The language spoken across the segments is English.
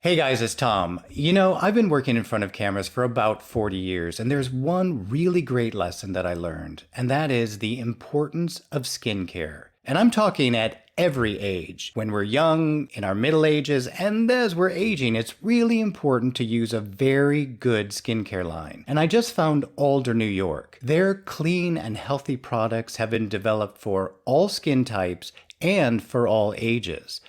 Hey guys, it's Tom. You know, I've been working in front of cameras for about 40 years, and there's one really great lesson that I learned, and that is the importance of skincare. And I'm talking at every age. When we're young, in our middle ages, and as we're aging, it's really important to use a very good skincare line. And I just found Alder, New York. Their clean and healthy products have been developed for all skin types and for all ages.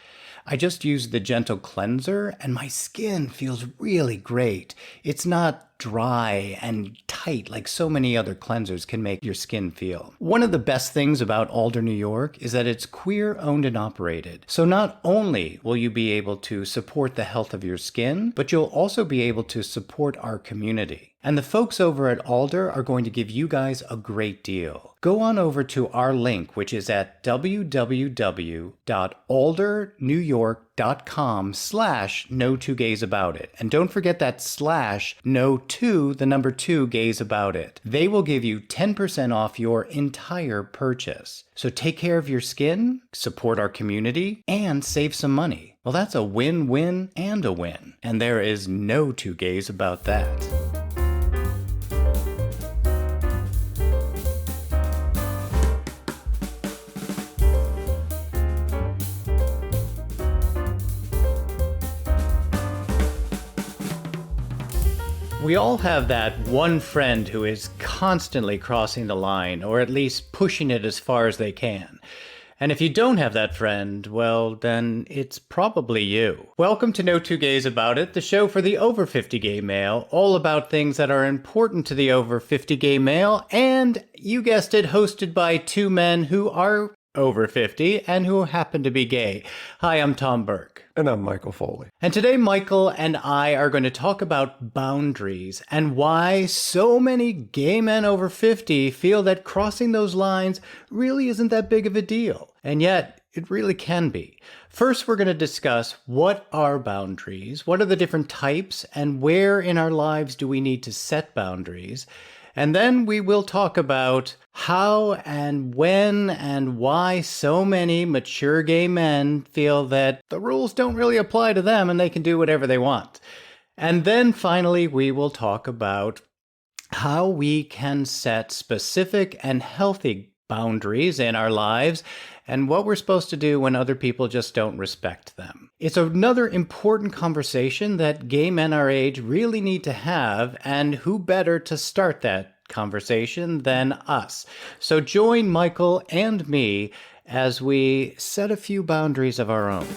I just used the gentle cleanser and my skin feels really great. It's not dry and tight like so many other cleansers can make your skin feel. One of the best things about Alder, New York is that it's queer owned and operated. So not only will you be able to support the health of your skin, but you'll also be able to support our community. And the folks over at Alder are going to give you guys a great deal. Go on over to our link, which is at www.aldernewyork.com/no2gaysabout it. And don't forget that /no2 They will give you 10% off your entire purchase. So take care of your skin, support our community, and save some money. Well, that's a win-win and a win. And there is no two gays about that. We all have that one friend who is constantly crossing the line, or at least pushing it as far as they can. And if you don't have that friend, well, then it's probably you. Welcome to No Two Gays About It, the show for the over 50 gay male, all about things that are important to the over 50 gay male, and, you guessed it, hosted by two men who are over 50 and who happen to be gay. Hi, I'm Tom Burke. And I'm Michael Foley. And today, Michael and I are going to talk about boundaries and why so many gay men over 50 feel that crossing those lines really isn't that big of a deal. And yet, it really can be. First, we're going to discuss what are boundaries, what are the different types, and where in our lives do we need to set boundaries. And then we will talk about how and when and why so many mature gay men feel that the rules don't really apply to them and they can do whatever they want. And then finally, we will talk about how we can set specific and healthy boundaries in our lives and what we're supposed to do when other people just don't respect them. It's another important conversation that gay men our age really need to have, and who better to start that conversation than us. So join Michael and me as we set a few boundaries of our own.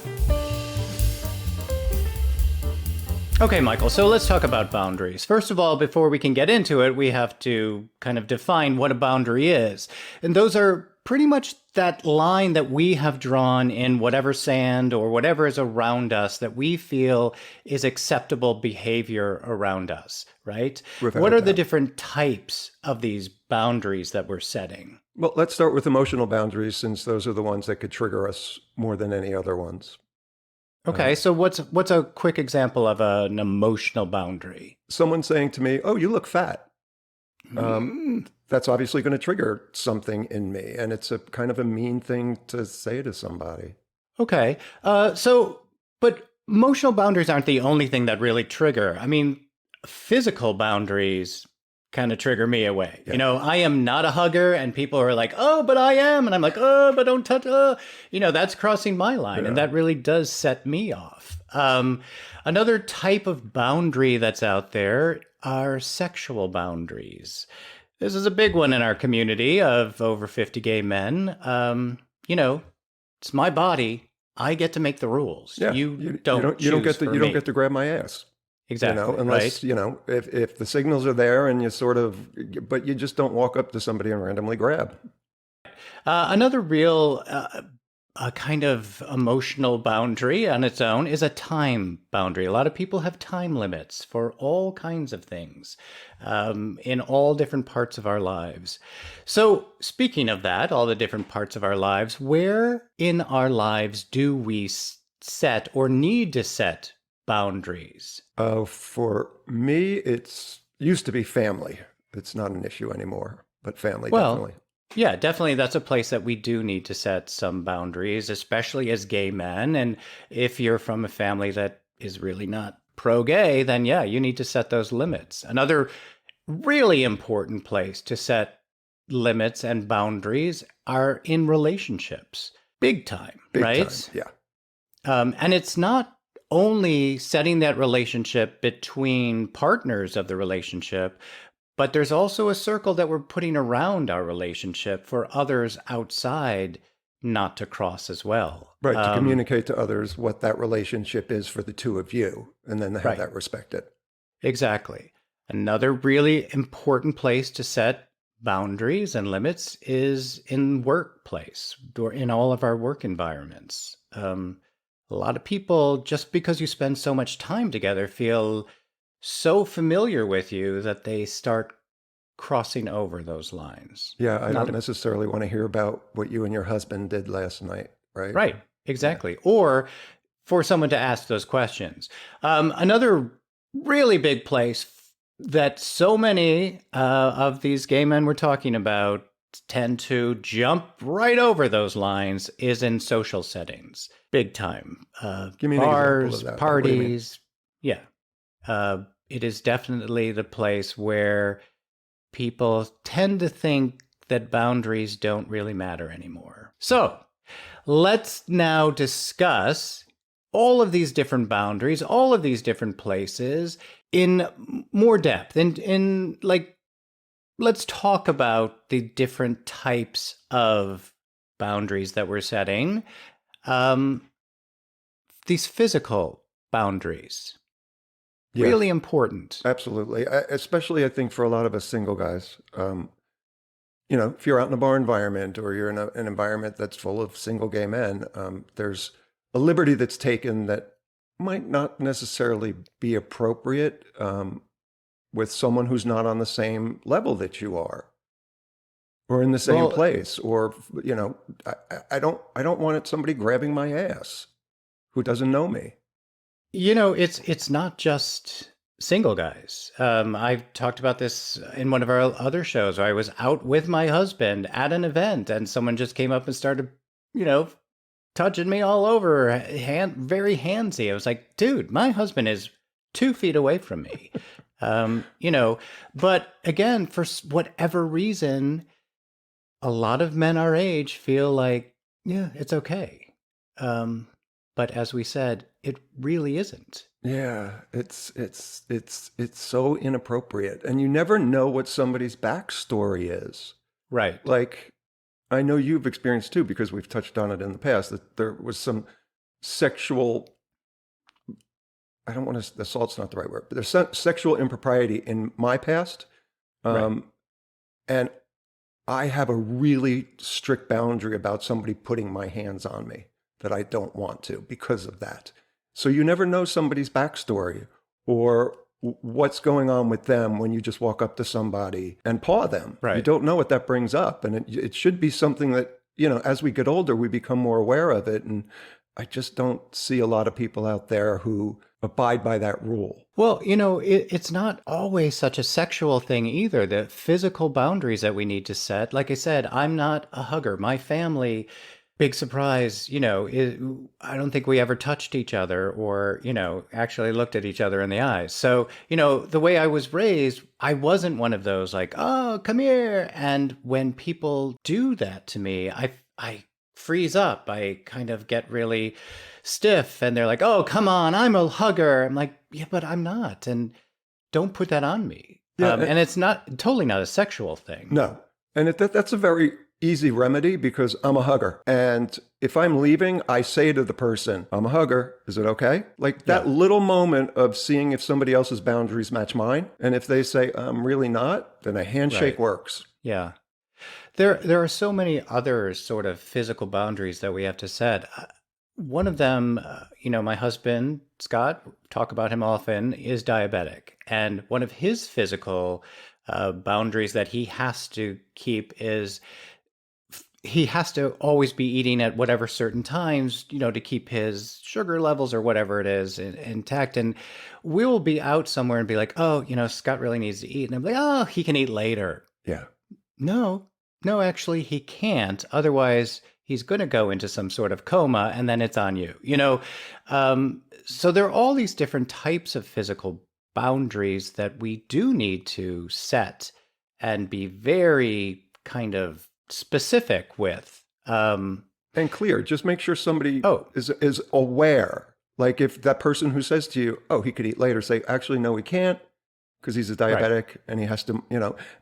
Okay, Michael, so let's talk about boundaries. First of all, before we can get into it, we have to kind of define what a boundary is. And those are pretty much that line that we have drawn in whatever sand or whatever is around us that we feel is acceptable behavior around us, right? What are the different types of these boundaries that we're setting? Well, let's start with emotional boundaries, since those are the ones that could trigger us more than any other ones. Okay, so what's a quick example of an emotional boundary? Someone saying to me, "Oh, you look fat." That's obviously going to trigger something in me, and it's a kind of a mean thing to say to somebody. Okay, but emotional boundaries aren't the only thing that really trigger. I mean, physical boundaries kind of trigger me away. Yeah. You know, I am not a hugger, and people are like, "Oh, but I am," and I'm like, "Oh, but don't touch." You know, that's crossing my line, and that really does set me off. Another type of boundary that's out there are sexual boundaries. This is a big one in our community of over 50 gay men. You know, it's my body. I get to make the rules. Yeah, you don't get to grab my ass. Exactly. You know, unless, right? If the signals are there and you but you just don't walk up to somebody and randomly grab. Another real a kind of emotional boundary on its own is a time boundary. A lot of people have time limits for all kinds of things in all different parts of our lives. So speaking of that, all the different parts of our lives, where in our lives do we set or need to set boundaries? For me, it's used to be family. It's not an issue anymore, but family, definitely. Yeah, definitely. That's a place that we do need to set some boundaries, especially as gay men. And if you're from a family that is really not pro-gay, then yeah, you need to set those limits. Another really important place to set limits and boundaries are in relationships. Big time, Big right? time, yeah. And it's not only setting that relationship between partners of the relationship, but there's also a circle that we're putting around our relationship for others outside not to cross as well. Right, to communicate to others what that relationship is for the two of you, and then have that respected. Exactly. Another really important place to set boundaries and limits is in workplace or in all of our work environments. A lot of people, just because you spend so much time together, feel so familiar with you that they start crossing over those lines. Yeah, I don't necessarily want to hear about what you and your husband did last night, right? Right, exactly. Yeah. Or for someone to ask those questions. Another really big place that so many of these gay men we're talking about tend to jump right over those lines is in social settings. Big time. Give me an bars, example of that. parties. Yeah. It is definitely the place where people tend to think that boundaries don't really matter anymore. So let's now discuss all of these different boundaries, all of these different places in more depth. In like, let's talk about the different types of boundaries that we're setting. These physical boundaries. Yeah. Really important. Absolutely. Especially, I think, for a lot of us single guys. You know, if you're out in a bar environment or you're in an environment that's full of single gay men, there's a liberty that's taken that might not necessarily be appropriate with someone who's not on the same level that you are, or in the same place, or, you know, I don't want somebody grabbing my ass who doesn't know me. You know, it's not just single guys. I've talked about this in one of our other shows where I was out with my husband at an event and someone just came up and started, you know, touching me all over, very handsy. I was like, dude, my husband is 2 feet away from me. You know, but again, for whatever reason, a lot of men our age feel like, yeah, it's okay. But as we said, it really isn't. Yeah, it's so inappropriate, and you never know what somebody's backstory is. Right. Like, I know you've experienced too, because we've touched on it in the past, that there was some sexual, I don't want to, assault's not the right word, but there's some sexual impropriety in my past. Right. And I have a really strict boundary about somebody putting my hands on me that I don't want to because of that. So you never know somebody's backstory or what's going on with them when you just walk up to somebody and paw them. Right. You don't know what that brings up. And it should be something that, you know, as we get older, we become more aware of it. And I just don't see a lot of people out there who abide by that rule. Well, you know, it's not always such a sexual thing either. The physical boundaries that we need to set. Like I said, I'm not a hugger. My family, big surprise, you know, I don't think we ever touched each other or, you know, actually looked at each other in the eyes. So, you know, the way I was raised, I wasn't one of those like, oh, come here. And when people do that to me, I freeze up. I kind of get really stiff and they're like, oh, come on, I'm a hugger. I'm like, yeah, but I'm not. And don't put that on me. Yeah, and it's totally not a sexual thing. No. And that's a very easy remedy because I'm a hugger. And if I'm leaving, I say to the person, I'm a hugger. Is it okay? Like that little moment of seeing if somebody else's boundaries match mine. And if they say, I'm really not, then a handshake works. Yeah. There are so many other sort of physical boundaries that we have to set. One of them, you know, my husband, Scott, talk about him often, is diabetic. And one of his physical boundaries that he has to keep is he has to always be eating at whatever certain times, you know, to keep his sugar levels or whatever it is intact. And we will be out somewhere and be like, oh, you know, Scott really needs to eat. And I'm like, oh, he can eat later. Yeah. No, actually he can't. Otherwise he's going to go into some sort of coma, and then it's on you. So there are all these different types of physical boundaries that we do need to set and be very kind of specific with. And clear. Just make sure somebody Oh, is aware. Like if that person who says to you, "Oh, he could eat later," say, "Actually, no, he can't because he's a right. diabetic and he has to,"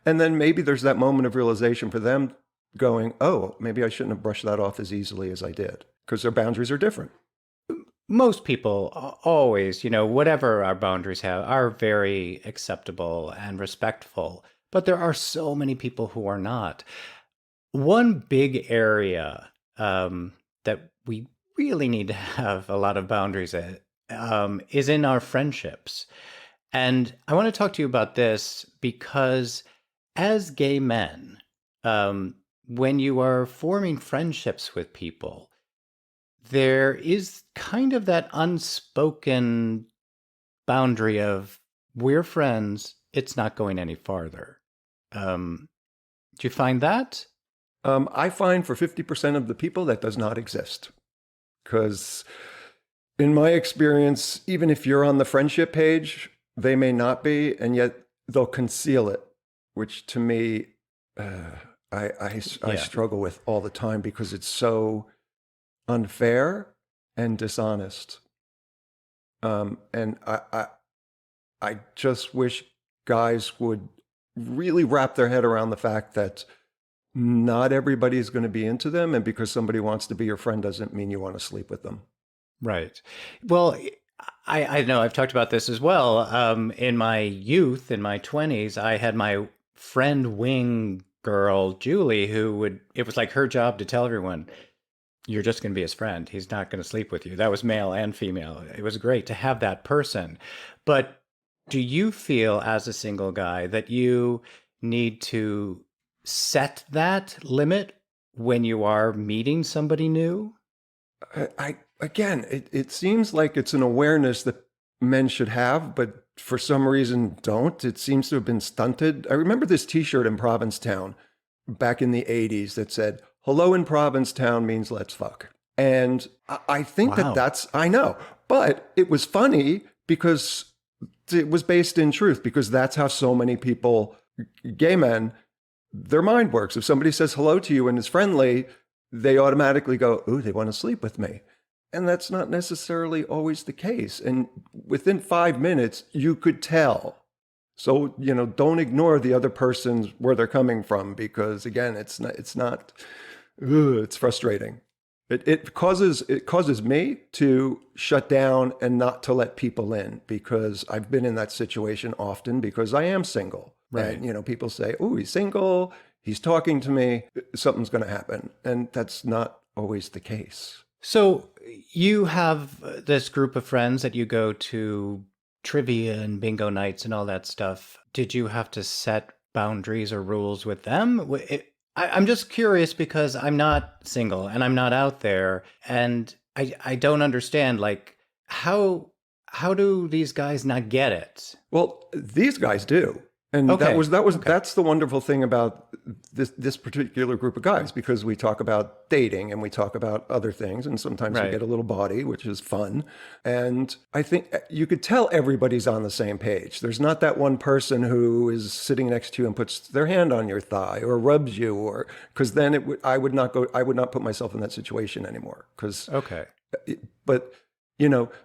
And then maybe there's that moment of realization for them going, "Oh, maybe I shouldn't have brushed that off as easily as I did," because their boundaries are different. Most people always, whatever our boundaries have, are very acceptable and respectful. But there are so many people who are not. One big area that we really need to have a lot of boundaries in is in our friendships. And I want to talk to you about this because as gay men, when you are forming friendships with people, there is kind of that unspoken boundary of we're friends, it's not going any farther. Do you find that? I find for 50% of the people that does not exist. Because in my experience, even if you're on the friendship page, they may not be, and yet they'll conceal it, which to me, I Yeah. struggle with all the time because it's so unfair and dishonest. And I just wish guys would really wrap their head around the fact that not everybody is going to be into them, and because somebody wants to be your friend doesn't mean you want to sleep with them. Right. Well, I know I've talked about this as well. In my youth, in my 20s, I had my friend wing girl, Julie, it was like her job to tell everyone, you're just going to be his friend. He's not going to sleep with you. That was male and female. It was great to have that person. But do you feel as a single guy that you need to set that limit when you are meeting somebody new? Again, it seems like it's an awareness that men should have, but for some reason don't. It seems to have been stunted. I remember this T-shirt in Provincetown back in the 80s that said, "Hello in Provincetown means let's fuck." And I think Wow. I know, but it was funny because it was based in truth, because that's how so many people, gay men, their mind works. If somebody says hello to you and is friendly, they automatically go, "Ooh, they want to sleep with me." And that's not necessarily always the case. And within 5 minutes, you could tell. So, don't ignore the other person's where they're coming from, because again, it's frustrating. It causes me to shut down and not to let people in, because I've been in that situation often because I am single. Right. And, people say, "Oh, he's single. He's talking to me. Something's going to happen." And that's not always the case. So you have this group of friends that you go to trivia and bingo nights and all that stuff. Did you have to set boundaries or rules with them? I'm just curious because I'm not single and I'm not out there, and I don't understand, like, how do these guys not get it? Well, these guys do. And Okay. Okay. that's the wonderful thing about this particular group of guys, because we talk about dating and we talk about other things, and sometimes we Right. get a little body, which is fun. And I think you could tell everybody's on the same page. There's not that one person who is sitting next to you and puts their hand on your thigh or rubs you, or because then I would not put myself in that situation anymore. Because Okay. but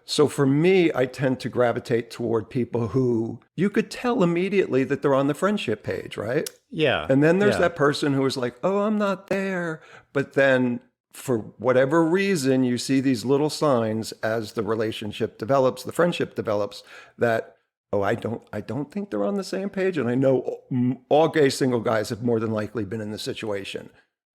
so for me, I tend to gravitate toward people who you could tell immediately that they're on the friendship page, right? Yeah. And then there's Yeah. that person who is like, "Oh, I'm not there." But then for whatever reason, you see these little signs as the relationship develops, the friendship develops, that, "Oh, I don't think they're on the same page." And I know all gay single guys have more than likely been in this situation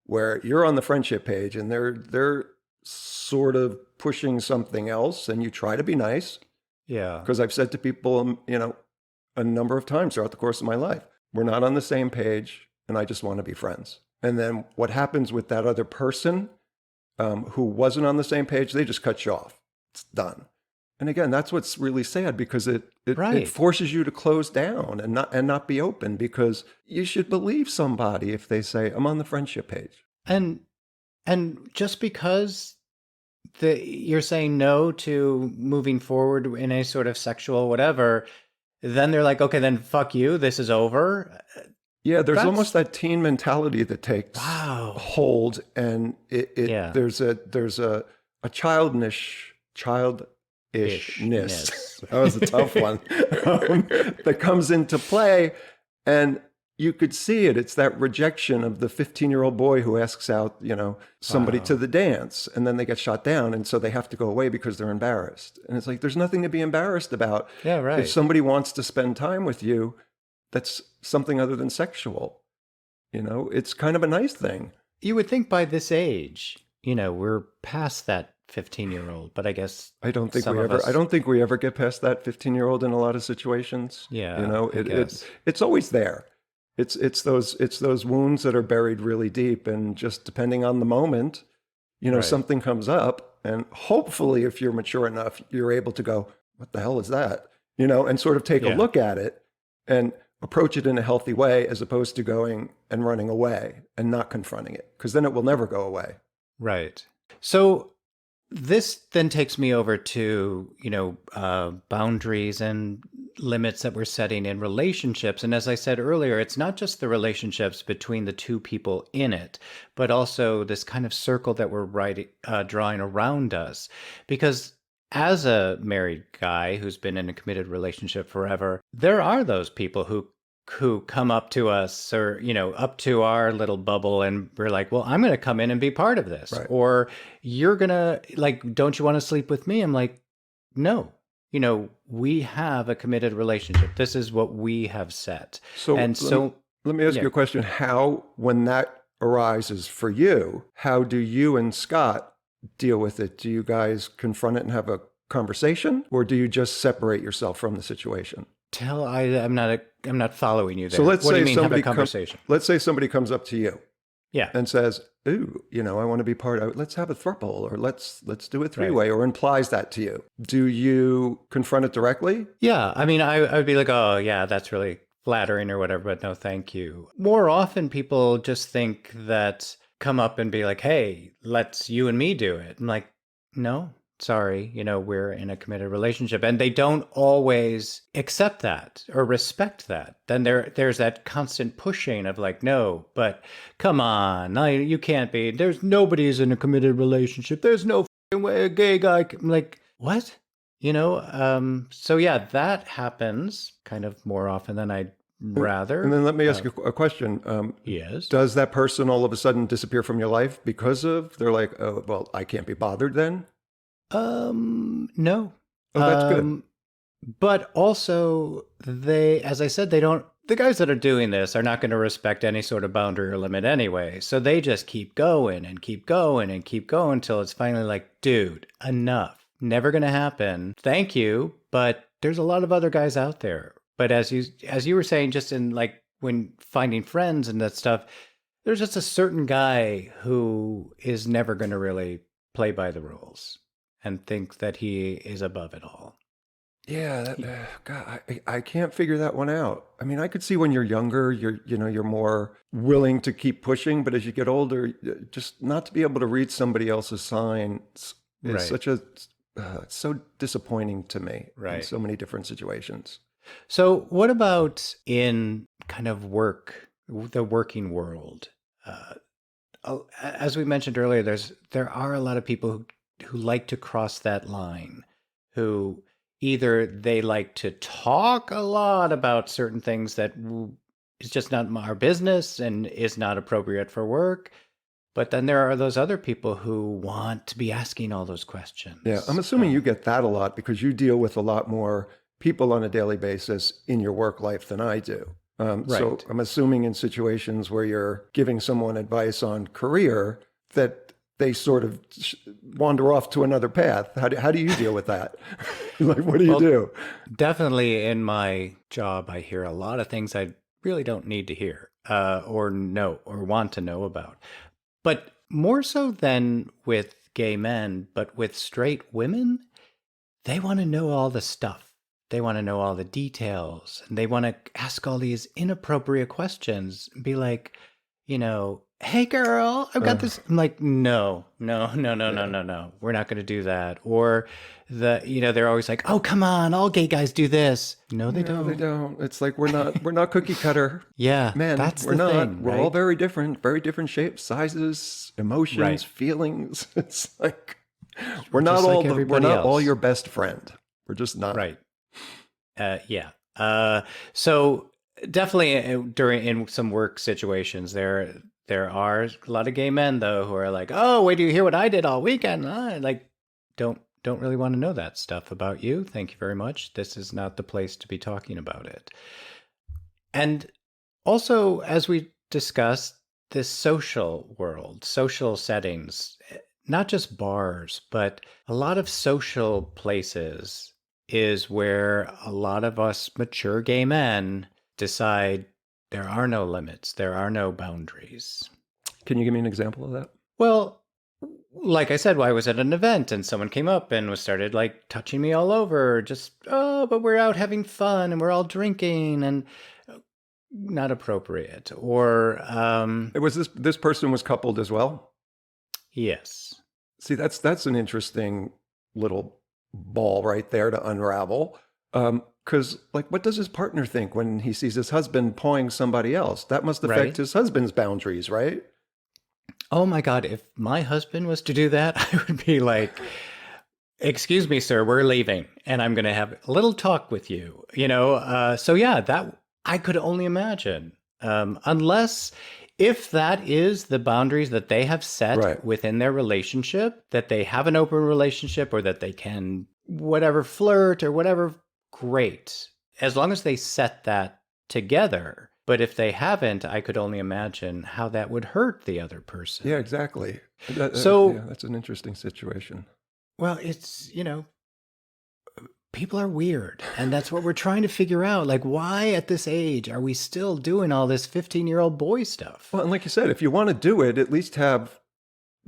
where you're on the friendship page and they're sort of pushing something else, and you try to be nice. Yeah. Because I've said to people, a number of times throughout the course of my life, we're not on the same page, and I just want to be friends. And then what happens with that other person who wasn't on the same page, they just cut you off. It's done. And again, that's what's really sad, because it Right. forces you to close down and not be open, because you should believe somebody if they say, "I'm on the friendship page." And And just because you're saying no to moving forward in any sort of sexual whatever, then they're like, okay, then fuck you, this is over. Yeah, there's almost That's that teen mentality that takes wow. hold, and Yeah. there's a childishness. Ishness. That was a tough one. That comes into play, and you could see it. It's that rejection of the 15-year-old boy who asks out, somebody to Wow. the dance, and then they get shot down, and so they have to go away because they're embarrassed. And it's like there's nothing to be embarrassed about. Yeah, If right. somebody wants to spend time with you, that's something other than sexual. It's kind of a nice thing. You would think by this age, we're past that 15-year-old, but I guess I don't think some we of ever I us, don't think we ever get past that 15-year-old in a lot of situations. yeah, I guess. It's always there. It's those wounds that are buried really deep, and just depending on the moment, Right. something comes up, and hopefully if you're mature enough, you're able to go, what the hell is that? And sort of take a Yeah. look at it and approach it in a healthy way, as opposed to going and running away and not confronting it, because then it will never go away. Right. So this then takes me over to, boundaries and limits that we're setting in relationships. And as I said earlier, it's not just the relationships between the two people in it, but also this kind of circle that we're drawing around us. Because as a married guy who's been in a committed relationship forever, there are those people who come up to us, or up to our little bubble, and we're like, well, I'm going to come in and be part of this. Right. Or you're going to, like, don't you want to sleep with me? I'm like, no, we have a committed relationship. This is what we have set. So And let me ask yeah. you a question. How, when that arises for you, how do you and Scott deal with it? Do you guys confront it and have a conversation, or do you just separate yourself from the situation? I'm not following you there. So let's What do say you mean have a somebody conversation? let's say somebody comes up to you Yeah. and says, "Ooh, I want to be part of it. Let's have a throuple, or let's do a Right. three-way," or implies that to you. Do you confront it directly? Yeah. I mean, I would be like, oh, yeah, that's really flattering or whatever, but no, thank you. More often, people just think that come up and be like, hey, let's you and me do it. I'm like, no, sorry, we're in a committed relationship. And they don't always accept that or respect that. Then there's that constant pushing of like, no, but come on, no, you can't be. Nobody's in a committed relationship. There's no f***ing way a gay guy I'm like, what? So yeah, that happens kind of more often than I'd rather. And then let me ask you a question. Yes. Does that person all of a sudden disappear from your life because they're like, oh, well, I can't be bothered then? No. Oh, that's good. But also as I said, the guys that are doing this are not going to respect any sort of boundary or limit anyway. So they just keep going and keep going and keep going until it's finally like, dude, enough. Never going to happen. Thank you. But there's a lot of other guys out there. But as you were saying, just in like when finding friends and that stuff, there's just a certain guy who is never going to really play by the rules and think that he is above it all. Yeah, God, I can't figure that one out. I mean, I could see when you're younger, you're more willing to keep pushing, but as you get older, just not to be able to read somebody else's signs is Right. such it's so disappointing to me in Right. so many different situations. So what about in kind of the working world? As we mentioned earlier, there are a lot of people who like to cross that line, who either they like to talk a lot about certain things that is just not our business and is not appropriate for work. But then there are those other people who want to be asking all those questions. Yeah, I'm assuming you get that a lot because you deal with a lot more people on a daily basis in your work life than I do. So Right. I'm assuming in situations where you're giving someone advice on career that they sort of wander off to another path. How do you deal with that? Like, what do you do? Definitely in my job, I hear a lot of things I really don't need to hear or know or want to know about. But more so than with gay men, but with straight women, they want to know all the stuff. They want to know all the details, and they want to ask all these inappropriate questions. Be like, hey girl, I've got this. I'm like, no, no, no, no, no, no, no. We're not going to do that. Or they're always like, oh, come on, all gay guys do this. No, they No, they don't. don't. It's like we're not cookie cutter Yeah, men. that's We're the not. thing, We're all right? very different shapes, sizes, emotions, Right. feelings. It's like We're just like we're everybody not all else. your best friend. We're just not. Right. Yeah. So definitely during in some work situations, there are a lot of gay men though who are like, "Oh, wait, do you hear what I did all weekend?" Like, don't really want to know that stuff about you. Thank you very much. This is not the place to be talking about it. And also, as we discussed, this social world, social settings, not just bars, but a lot of social places is where a lot of us mature gay men decide there are no limits, there are no boundaries. Can you give me an example of that? Well, like I said, I was at an event and someone came up and was started like touching me all over, just, oh, but we're out having fun and we're all drinking and not appropriate. Or, It was this person was coupled as well. yes. See, that's an interesting little ball right there to unravel. Because, like, what does his partner think when he sees his husband pawing somebody else? That must affect Right. his husband's boundaries, right? Oh my God, if my husband was to do that, I would be like, excuse me, sir, we're leaving and I'm going to have a little talk with you, So yeah, that I could only imagine. Unless if that is the boundaries that they have set Right. within their relationship, that they have an open relationship or that they can whatever flirt or whatever, great. As long as they set that together. But if they haven't, I could only imagine how that would hurt the other person. Yeah, exactly. Yeah, So, that's an interesting situation. well, it's, people are weird. And that's what we're trying to figure out. Like, why at this age are we still doing all this 15-year-old boy stuff? Well, and like you said, if you want to do it, at least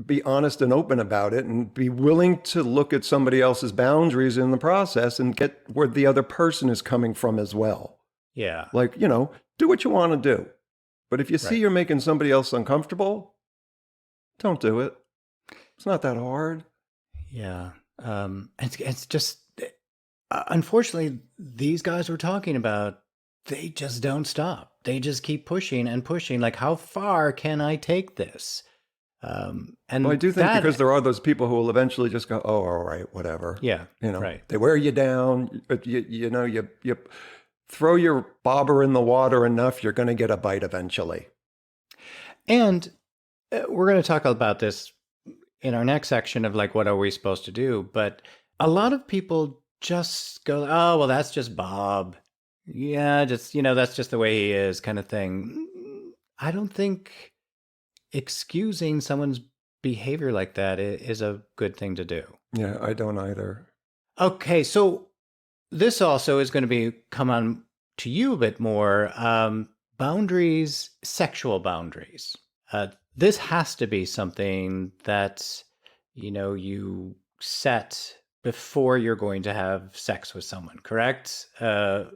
be honest and open about it and be willing to look at somebody else's boundaries in the process and get where the other person is coming from as well. Yeah. Like, do what you want to do. But if you see Right. you're making somebody else uncomfortable, don't do it. It's not that hard. Yeah. It's just, unfortunately, these guys we're talking about, they just don't stop. They just keep pushing and pushing. Like, how far can I take this? And Well, I do think that, because there are those people who will eventually just go, oh, all right, whatever. yeah, right. They wear you down. But you throw your bobber in the water enough, you're going to get a bite eventually. And we're going to talk about this in our next section of like, what are we supposed to do? But a lot of people just go, oh, well, that's just Bob. Yeah, just, that's just the way he is, kind of thing. I don't think excusing someone's behavior like that is a good thing to do. Yeah, I don't either. Okay, so this also is going to come on to you a bit more. Boundaries, sexual boundaries. This has to be something that, you set before you're going to have sex with someone, correct? Are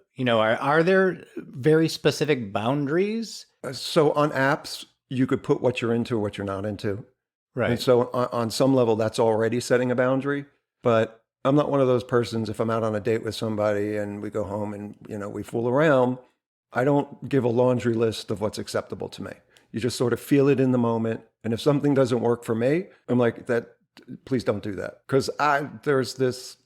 there very specific boundaries? So on apps, you could put what you're into or what you're not into. Right. And so on some level, that's already setting a boundary. But I'm not one of those persons, if I'm out on a date with somebody and we go home and, we fool around, I don't give a laundry list of what's acceptable to me. You just sort of feel it in the moment. And if something doesn't work for me, I'm like, please don't do that. Because there's this,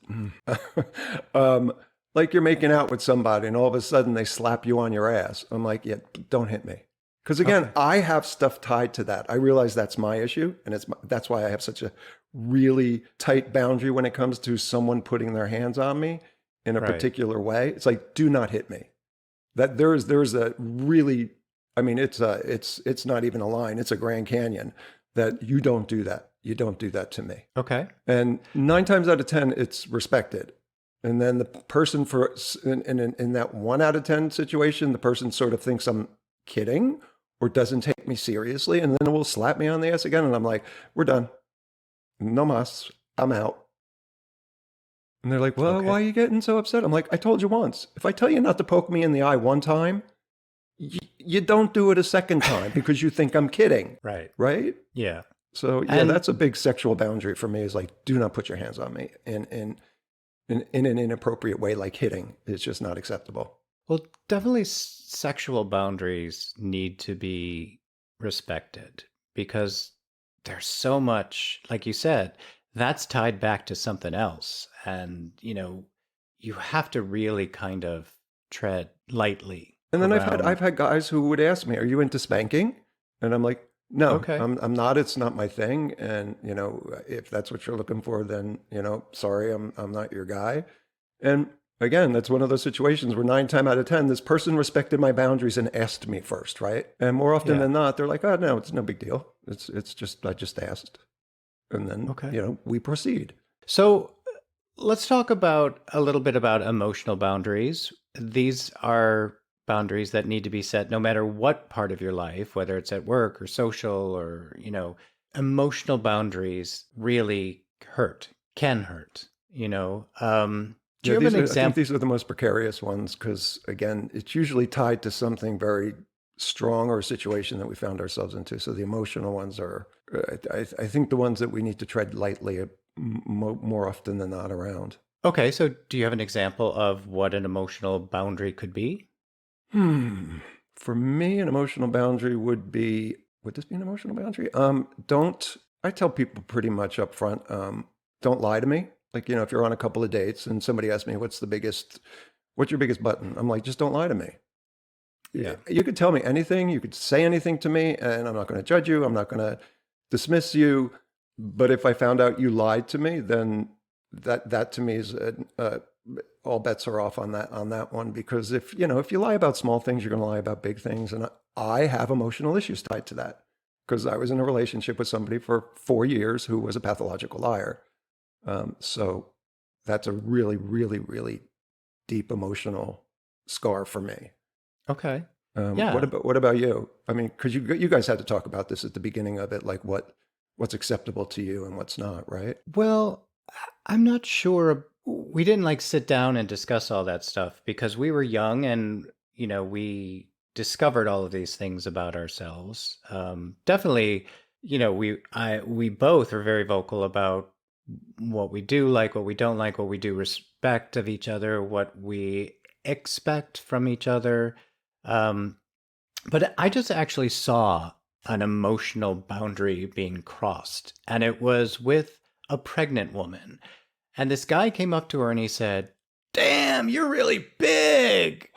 like you're making out with somebody and all of a sudden they slap you on your ass. I'm like, yeah, don't hit me. Because again, okay. I have stuff tied to that. I realize that's my issue. And that's why I have such a really tight boundary when it comes to someone putting their hands on me in a particular way. It's like, do not hit me. That there's a really, I mean, it's not even a line. It's a Grand Canyon that you don't do that. You don't do that to me. Okay. And 9 times out of 10, it's respected. And then the person in that 1 out of 10 situation, the person sort of thinks I'm kidding or doesn't take me seriously. And then it will slap me on the ass again. And I'm like, we're done. No mas. I'm out. And they're like, well, Why are you getting so upset? I'm like, I told you once. If I tell you not to poke me in the eye one time, you don't do it a second time because you think I'm kidding, Right. right? Yeah. So yeah, And that's a big sexual boundary for me. Is like, do not put your hands on me in an inappropriate way, like hitting. It's just not acceptable. well, definitely sexual boundaries need to be respected because there's so much, like you said, that's tied back to something else. And, you have to really kind of tread lightly And then I've around. had guys who would ask me, "Are you into spanking?" And I'm like, "No, Okay. I'm not. It's not my thing. And if that's what you're looking for, then sorry, I'm not your guy." And again, that's one of those situations where 9 times out of 10, this person respected my boundaries and asked me first, right? And more often Yeah. than not, they're like, "Oh no, it's no big deal. It's just I just asked," and then Okay. we proceed. So let's talk about a little bit about emotional boundaries. These are boundaries that need to be set no matter what part of your life, whether it's at work or social or, emotional boundaries really can hurt, Do Yeah, you have an I think example? these are the most precarious ones because, again, it's usually tied to something very strong or a situation that we found ourselves into. So the emotional ones are, I think, the ones that we need to tread lightly more often than not around. Okay, so do you have an example of what an emotional boundary could be? Hmm. For me, an emotional boundary would this be an emotional boundary? I tell people pretty much up front, don't lie to me. Like, if you're on a couple of dates and somebody asks me, what's your biggest button? I'm like, just don't lie to me. Yeah. You could tell me anything, you could say anything to me, and I'm not going to judge you. I'm not going to dismiss you. But if I found out you lied to me, then that to me is all bets are off on that one, because if you lie about small things, you're going to lie about big things, and I have emotional issues tied to that because I was in a relationship with somebody for 4 years who was a pathological liar. So that's a really, really, really deep emotional scar for me. Okay. What Yeah. about you? I mean, because you guys had to talk about this at the beginning of it, like what's acceptable to you and what's not, right? Well, I'm not sure. We didn't like sit down and discuss all that stuff because we were young and, we discovered all of these things about ourselves. Definitely, we both are very vocal about what we do like, what we don't like, what we do respect of each other, what we expect from each other. Um, but I just actually saw an emotional boundary being crossed, and it was with a pregnant woman. And this guy came up to her and he said, "Damn, you're really big."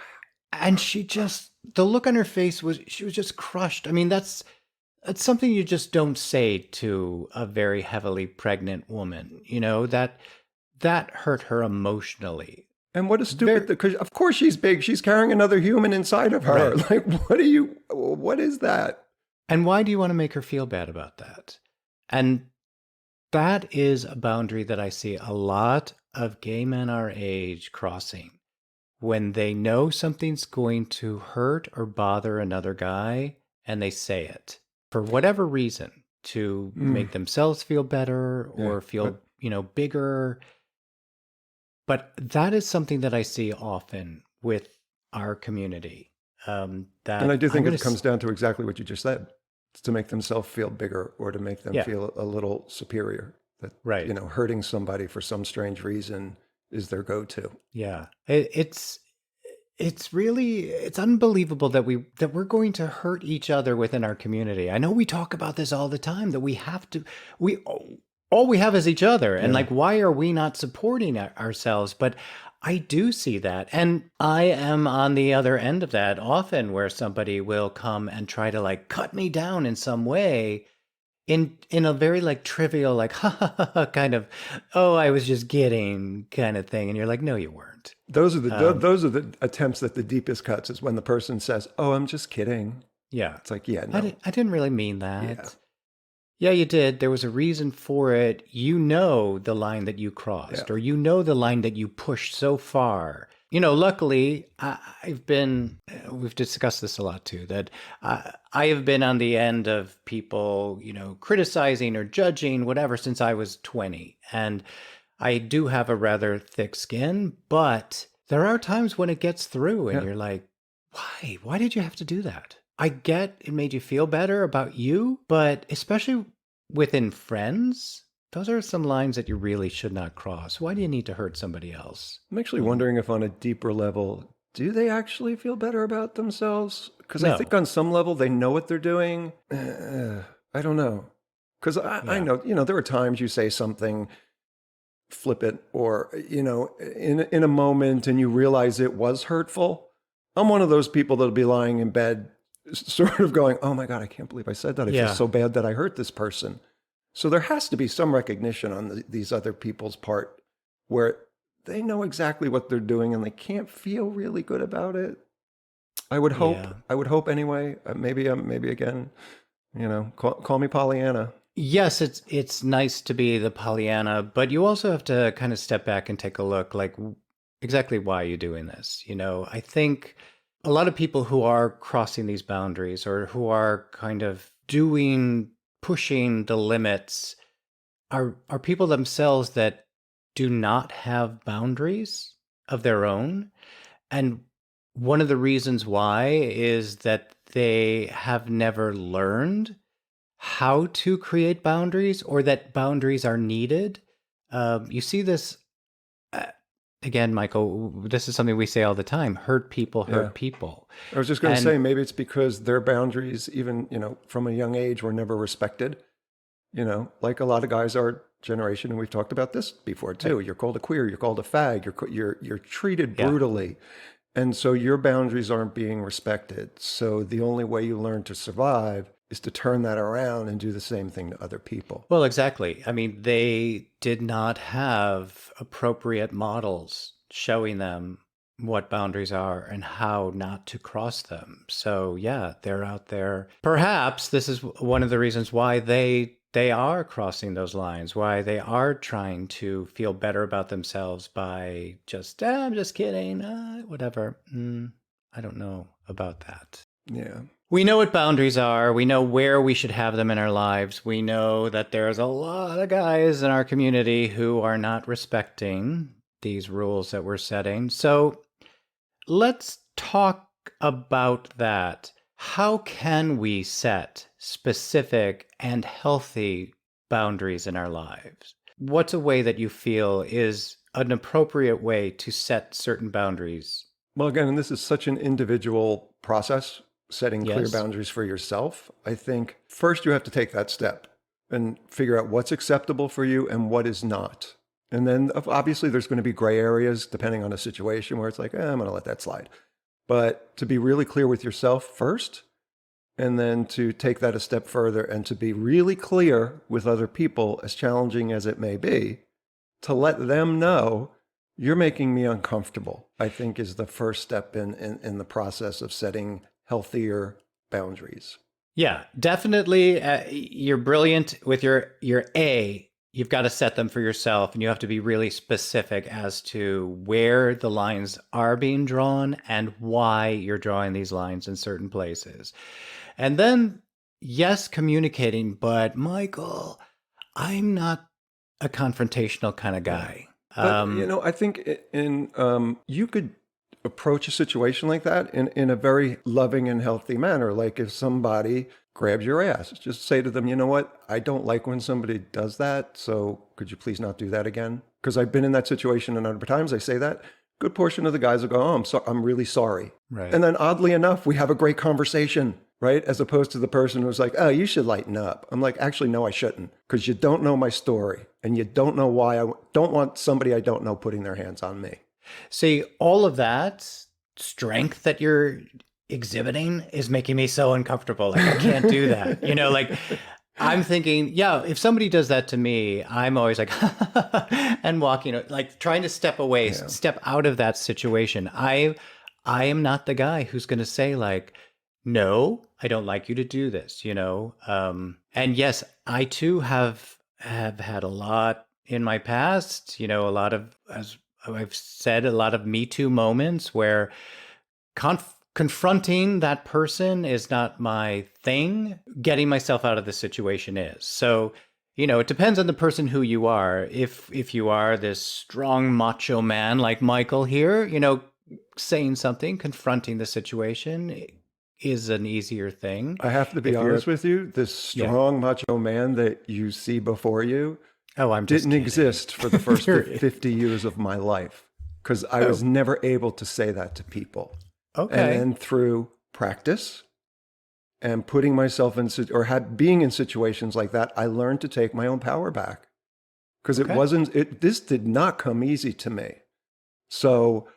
And the look on her face she was just crushed. I mean, that's something you just don't say to a very heavily pregnant woman, that hurt her emotionally. And what a stupid, Very, because of course she's big. She's carrying another human inside of her. right. Like, what is that? And why do you want to make her feel bad about that? And that is a boundary that I see a lot of gay men our age crossing when they know something's going to hurt or bother another guy and they say it for whatever reason to Mm, make themselves feel better yeah. or feel, bigger. But that is something that I see often with our community. And I That do I'm think going it to, comes down to exactly what you just said. It's to make themselves feel bigger or to make them yeah, feel a little superior. That, right. hurting somebody for some strange reason is their go-to. Yeah. It's unbelievable that we're going to hurt each other within our community. I know we talk about this all the time that we all we have is each other, and Yeah. like why are we not supporting ourselves? But I do see that, and I am on the other end of that often where somebody will come and try to like cut me down in some way in a very like trivial like ha ha ha ha, kind of, oh, I was just kidding kind of thing, and you're like, no, you weren't. Um, Those are the attempts at the deepest cuts, is when the person says, "Oh, I'm just kidding." yeah. It's like, yeah, I no. didn't really mean Yeah. that. Yeah, you did. There was a reason for it. You know the line that you Yeah. crossed, or you know the line that you pushed so far. Luckily, we've discussed this a lot too, that I have been on the end of people, criticizing or judging, whatever, since I was 20. And I do have a rather thick skin, but there are times when it gets through and Yeah. you're like, Why? Why did you have to do that? I get it made you feel better about you, but especially within friends, those are some lines that you really should not cross. Why do you need to hurt somebody else? I'm actually wondering if on a deeper level, do they actually feel better about themselves? Because I think No. on some level they know what they're doing. I don't know. Because I Yeah. know, there are times you say something flippant or, in a moment and you realize it was hurtful. I'm one of those people that'll be lying in bed sort of going, oh my God, I can't believe I said that. I feel Yeah. so bad that I hurt this person. So there has to be some recognition on these other people's part where they know exactly what they're doing and they can't feel really good about it. I would hope. Yeah. I would hope anyway. Maybe again, call me Pollyanna. Yes, it's nice to be the Pollyanna, but you also have to kind of step back and take a look, like exactly why you're doing this. I think a lot of people who are crossing these boundaries or who are kind of pushing the limits are people themselves that do not have boundaries of their own. And one of the reasons why is that they have never learned how to create boundaries or that boundaries are needed. You see this uh, again, Michael. This is something we say all the time: hurt people, Yeah. hurt people. I was just going to And say maybe it's because their boundaries, even from a young age, were never respected. Like a lot of guys our generation, and we've talked about this before too. You're called a queer, you're called a fag, you're treated yeah, brutally, and so your boundaries aren't being respected. So the only way you learn to survive is to turn that around and do the same thing to other people. well, exactly. I mean, they did not have appropriate models showing them what boundaries are and how not to cross them. So, yeah, they're out there. Perhaps this is one of the reasons why they are crossing those lines, why they are trying to feel better about themselves by just, I'm just kidding, whatever. I don't know about that. Yeah. We know what boundaries are. We know where we should have them in our lives. We know that there's a lot of guys in our community who are not respecting these rules that we're setting. So let's talk about that. How can we set specific and healthy boundaries in our lives? What's a way that you feel is an appropriate way to set certain boundaries? Well, again, and this is such an individual process, setting clear Yes. boundaries for yourself. I think first you have to take that step and figure out what's acceptable for you and what is not. And then obviously there's going to be gray areas depending on a situation where it's like, I'm going to let that slide. But to be really clear with yourself first, and then to take that a step further and to be really clear with other people, as challenging as it may be, to let them know you're making me uncomfortable, I think is the first step in the process of setting healthier boundaries. Yeah, definitely. You're brilliant with your A. You've got to set them for yourself, and you have to be really specific as to where the lines are being drawn and why you're drawing these lines in certain places. And then, yes, communicating, but Michael, I'm not a confrontational kind of guy. But I think you could approach a situation like that in a very loving and healthy manner. Like if somebody grabs your ass, just say to them, you know what? I don't like when somebody does that. So could you please not do that again? Because I've been in that situation a number of times. I say that. Good portion of the guys will go, oh, I'm really sorry. Right. And then oddly enough, we have a great conversation, right? As opposed to the person who's like, oh, you should lighten up. I'm like, actually, no, I shouldn't. Because you don't know my story. And you don't know why I don't want somebody I don't know putting their hands on me. See, all of that strength that you're exhibiting is making me so uncomfortable. Like, I can't do that. Like I'm thinking, yeah, if somebody does that to me, I'm always like, and walking, like trying to step away, step out of that situation. I am not the guy who's going to say like, no, I don't like you to do this, and yes, I too have had a lot in my past, a lot of, as I've said, a lot of Me Too moments where confronting that person is not my thing. Getting myself out of the situation is. So, it depends on the person who you are. If you are this strong macho man like Michael here, saying something, confronting the situation is an easier thing. I have to be If you're, honest with you, this yeah. strong macho man that you see before you Oh, I'm just didn't kidding. exist for the first There 50 years of my life because I was Oh, never able to say that to people. And okay. then through practice and putting myself in, being in situations like that, I learned to take my own power back because Okay. this did not come easy to me. So,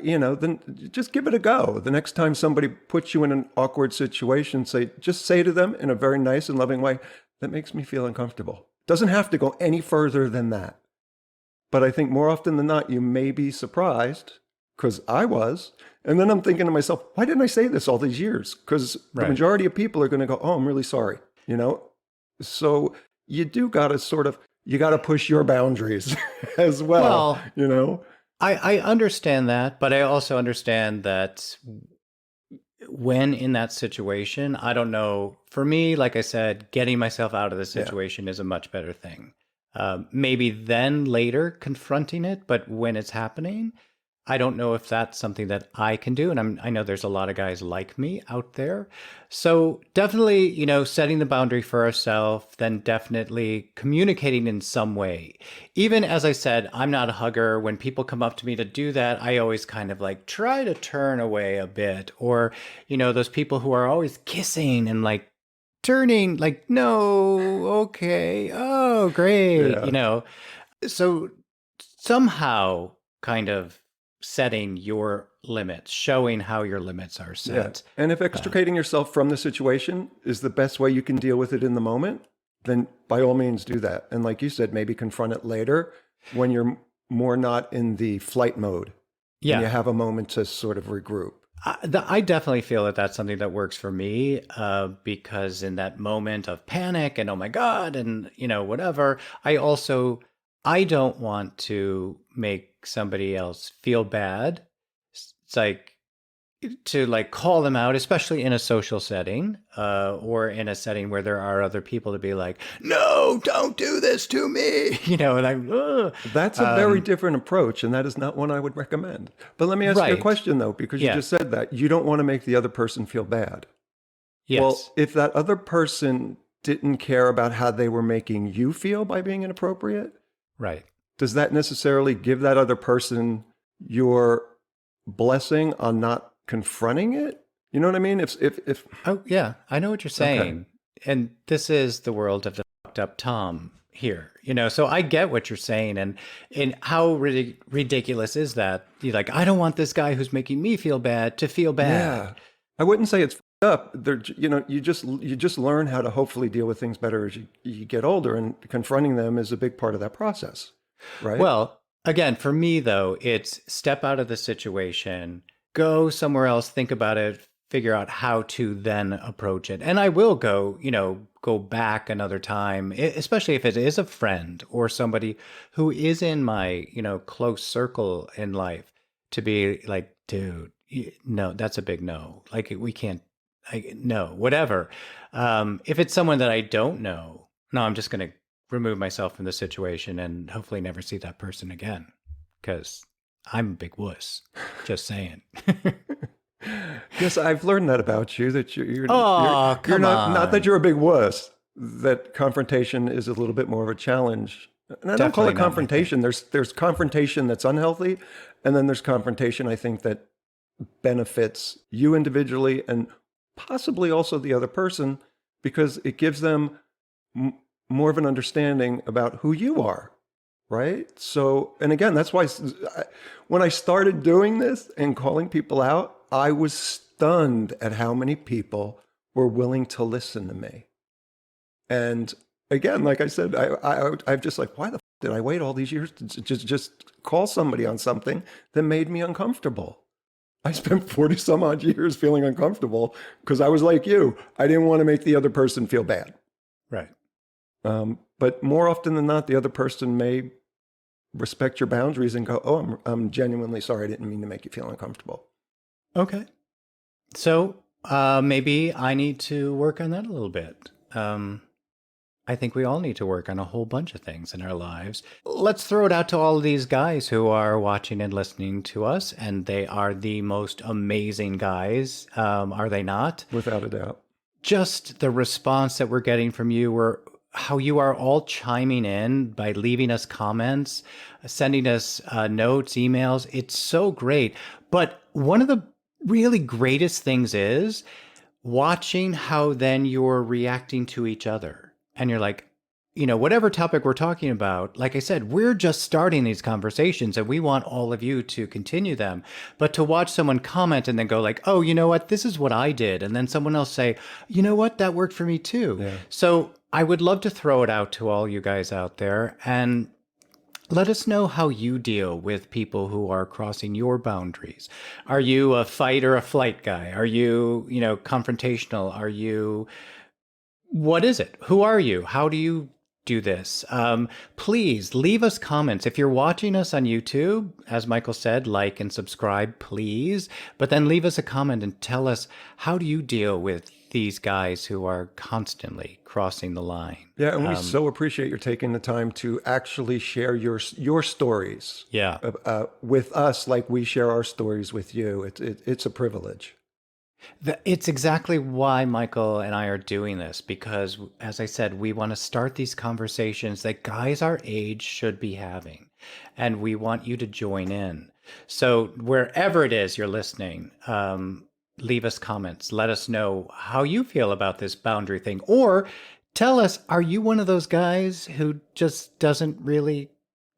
then just give it a go. The next time somebody puts you in an awkward situation, just say to them in a very nice and loving way, that makes me feel uncomfortable. Doesn't have to go any further than that. But I think more often than not, you may be surprised, because I was. And then I'm thinking to myself, why didn't I say this all these years? Because the Right. majority of people are going to go, oh, I'm really sorry, So you do got to you got to push your boundaries as well, Well, I understand that, but I also understand that when in that situation, I don't know. For me, like I said, getting myself out of the Yeah. situation is a much better thing. Maybe then later confronting it, but when it's happening, I don't know if that's something that I can do. And I know there's a lot of guys like me out there. So definitely, setting the boundary for ourselves, then definitely communicating in some way. Even as I said, I'm not a hugger. When people come up to me to do that, I always kind of like try to turn away a bit. Or, those people who are always kissing and like turning like, no, okay, oh, great, Yeah. So somehow kind of setting your limits, showing how your limits are Yeah. set. And if extricating yourself from the situation is the best way you can deal with it in the moment, then by all means do that. And like you said, maybe confront it later when you're more not in the flight mode and you Yeah. have a moment to sort of regroup. I definitely feel that that's something that works for me because in that moment of panic and oh my God and whatever, I don't want to make somebody else feel bad. It's like to like call them out, especially in a social setting or in a setting where there are other people to be like, no, don't do this to me, and I'm, ugh. That's a very different approach, and that is not one I would recommend. But let me ask you a Right. question, though, because you Yeah. just said that you don't want to make the other person feel bad. Well, Yes. if that other person didn't care about how they were making you feel by being inappropriate, Right. does that necessarily give that other person your blessing on not confronting it? You know what I mean? If Oh, yeah. I know what you're okay, saying. And this is the world of the fucked up Tom here, so I get what you're saying. And how ridiculous is that? You're like, I don't want this guy who's making me feel bad to feel bad. yeah, I wouldn't say it's fucked up. You just learn how to hopefully deal with things better as you get older, and confronting them is a big part of that process, right? Well, again, for me though, it's step out of the situation, go somewhere else, think about it, figure out how to then approach it. And I will go back another time, especially if it is a friend or somebody who is in my, close circle in life to be like, dude, no, that's a big no. Like we can't, no, whatever. If it's someone that I don't know, no, I'm just going to remove myself from the situation and hopefully never see that person again because I'm a big wuss. Just saying. Yes, I've learned that about you. That Oh, you're come not that on. you're a big wuss. That confrontation is a little bit more of a challenge. And I don't call Definitely it not my thing. confrontation. There's confrontation that's unhealthy, and then there's confrontation I think that benefits you individually and possibly also the other person because it gives them m- more of an understanding about who you are, right? So, and again, that's why when I started doing this and calling people out, I was stunned at how many people were willing to listen to me. And again, like I said, I'm just like, why the did I wait all these years to just call somebody on something that made me uncomfortable? I spent 40 some odd years feeling uncomfortable because I was like you. I didn't want to make the other person feel bad. Right. But more often than not, the other person may respect your boundaries and go, oh, I'm genuinely sorry. I didn't mean to make you feel uncomfortable. Okay. So maybe I need to work on that a little bit. I think we all need to work on a whole bunch of things in our lives. Let's throw it out to all of these guys who are watching and listening to us, and they are the most amazing guys, are they not? Without a doubt. Just the response that we're getting from you, how you are all chiming in by leaving us comments, sending us notes, emails. It's so great. But one of the really greatest things is watching how then you're reacting to each other. And you're like, whatever topic we're talking about, like I said, we're just starting these conversations and we want all of you to continue them. But to watch someone comment and then go like, oh, you know what, this is what I did. And then someone else say, you know what, that worked for me too. Yeah. So I would love to throw it out to all you guys out there and let us know how you deal with people who are crossing your boundaries. Are you a fight or a flight guy? Are you, confrontational? What is it? Who are you? How do you do this? Please leave us comments. If you're watching us on YouTube, as Michael said, like and subscribe, please. But then leave us a comment and tell us, how do you deal with these guys who are constantly crossing the line? Yeah, and we so appreciate your taking the time to actually share your stories. Yeah, with us, like we share our stories with you. It's a privilege. It's exactly why Michael and I are doing this, because, as I said, we want to start these conversations that guys our age should be having, and we want you to join in. So wherever it is you're listening, leave us comments. Let us know how you feel about this boundary thing, or tell us, are you one of those guys who just doesn't really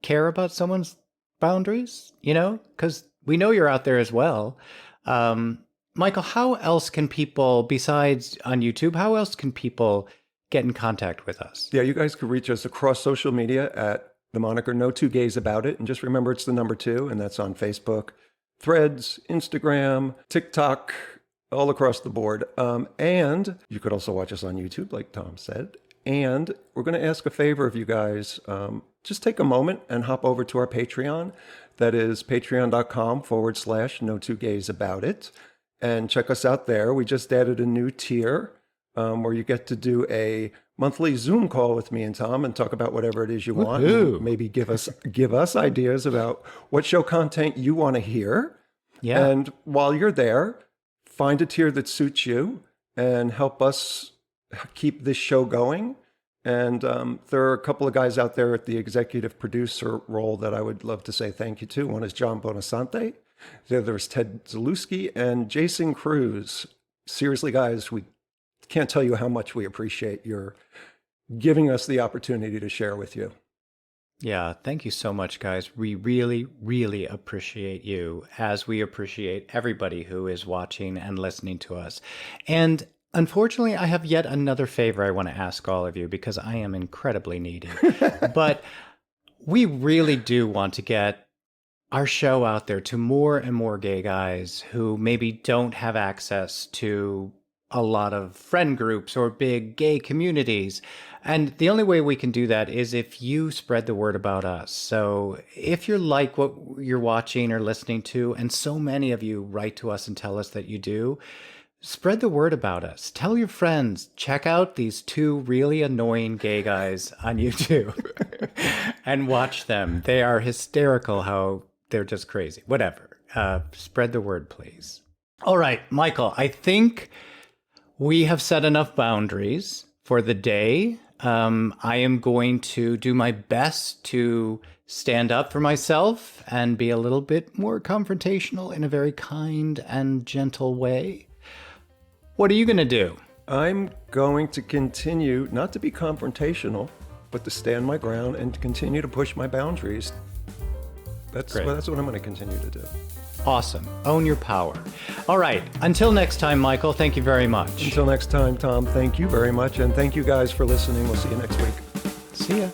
care about someone's boundaries? Because we know you're out there as well. Michael, how else can people, besides on YouTube, how else can people get in contact with us? Yeah, you guys can reach us across social media at the moniker No Two Gays About It. And just remember, it's the number 2, and that's on Facebook, Threads, Instagram, TikTok, all across the board. And you could also watch us on YouTube, like Tom said. And we're going to ask a favor of you guys. Just take a moment and hop over to our Patreon. That is patreon.com/No Two Gays About It. And check us out there. We just added a new tier where you get to do a monthly Zoom call with me and Tom and talk about whatever it is you want. And maybe give us ideas about what show content you want to hear. Yeah. And while you're there, find a tier that suits you and help us keep this show going. And there are a couple of guys out there at the executive producer role that I would love to say thank you to. One is John Bonasante. There's Ted Zalewski and Jason Cruz. Seriously, guys, we can't tell you how much we appreciate your giving us the opportunity to share with you. Yeah, thank you so much, guys. We really, really appreciate you, as we appreciate everybody who is watching and listening to us. And unfortunately, I have yet another favor I want to ask all of you, because I am incredibly needy. But we really do want to get our show out there to more and more gay guys who maybe don't have access to a lot of friend groups or big gay communities. And the only way we can do that is if you spread the word about us. So if you're like what you're watching or listening to, and so many of you write to us and tell us that you do, spread the word about us. Tell your friends, check out these 2 really annoying gay guys on YouTube and watch them. They are hysterical how they're just crazy. Whatever. Spread the word, please. All right, Michael, I think we have set enough boundaries for the day. I am going to do my best to stand up for myself and be a little bit more confrontational in a very kind and gentle way. What are you going to do? I'm going to continue not to be confrontational, but to stand my ground and to continue to push my boundaries. That's what I'm going to continue to do. Awesome. Own your power. All right. Until next time, Michael, thank you very much. Until next time, Tom, thank you very much. And thank you guys for listening. We'll see you next week. See ya.